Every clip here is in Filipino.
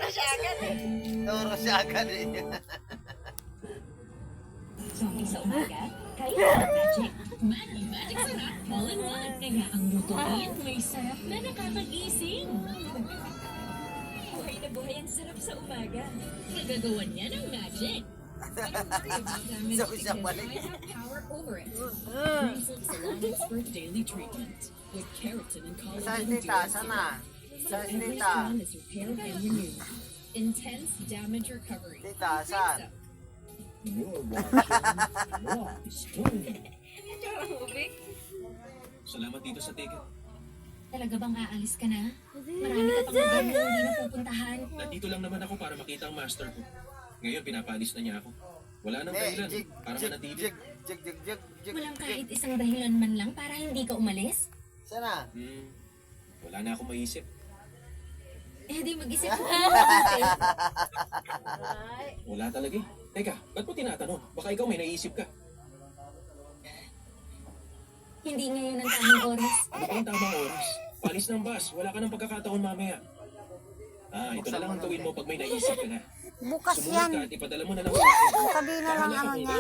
siya agad eh. Turo siya agad eh. Sa umaga, kaya ang magic. Magic sarap, all in one. Kaya ang lutuin may sarap na nakakagising. Buhay na buhay ang sarap sa umaga. Nagagawa niya ng magic. So siya balik. Power over it. Research Salon Expert Daily Treatment with keratin and collagen. Saan dita? Sana? Saan Every dita? strand is repaired and renewed. Intense damage recovery. Dita, saan? Salamat dito sa ticket. Talaga bang aalis ka na? Marami ka pang lugar na hindi na pupuntahan. Nandito lang naman ako para makita ang master ko. Ngayon, pinapaalis na niya ako. Wala nang Hindi, dahilan jig, para jig, manatili. jig, jig, jig, jig, jig, Walang jig. kahit isang dahilan man lang para hindi ka umalis? Sana? Wala na akong maisip. Eh di mag-isip ko mabuti. Wala talaga eh. Teka, ba't mo tinatanong? Baka ikaw may naisip ka. Hindi ngayon ang tamang oras. Ano ba ang tamang oras? Palis ng bus. Wala ka ng pagkakataon mamaya. Ito na lang ang gawin mo pag may naisip ka na. Bukas Sumunod yan. ka at ipadala mo na lang sa akin. Sabi na lang ano niya.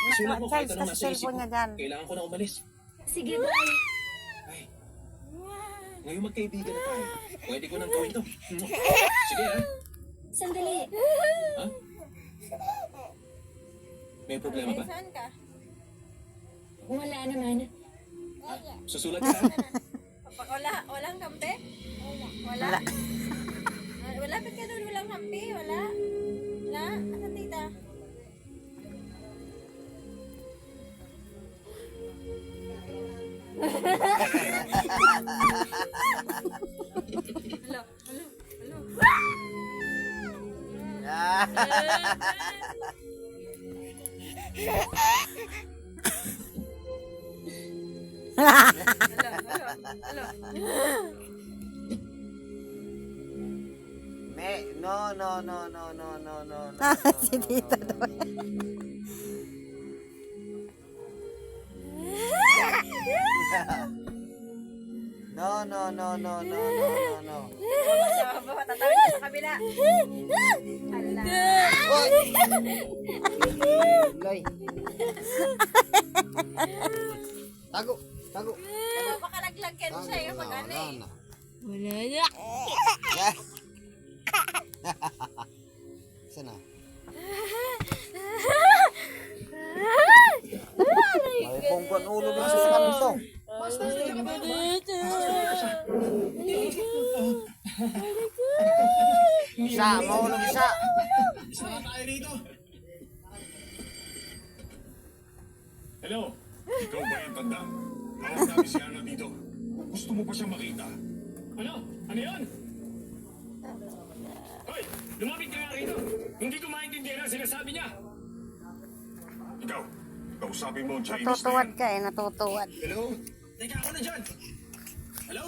Isulat mo kahit Charge anong ka sa nasa isip cellphone mo. niya dyan. Kailangan ko na umalis. Sige, bye. Ay, ngayon magkaibigan na tayo. Pwede ko nang gawin to. Sige ha. Sandali. Ha? May problema ba? Saan ka? Wala naman. Susulat ka ha? Walang kampe? Wala. Wala, ba't ka doon walang kampe? Wala. Wala? Asan tita? Hello. No. Si Tita daw. No. Tatawid ka sa kabila. Ala. Loy. Tago. Baka naglagyan siya yung pag-ano eh. Wala na. Sana? Ay, pongkon ulo na sa kanto. Isa, mahulog isa. Isa na tayo rito. Hello? Ikaw ba yung tanda? Tawag namin si Ana dito. Gusto mo pa siyang makita? Ano? Ano yun? Hoy! Lumapit ka nga rito! Hindi ko maintindihan ang sinasabi niya! Ikaw, kausapin mo ang Chinese na Natutuwad yan. ka eh, natutuwad. Hello? Teka ako na dyan! Hello?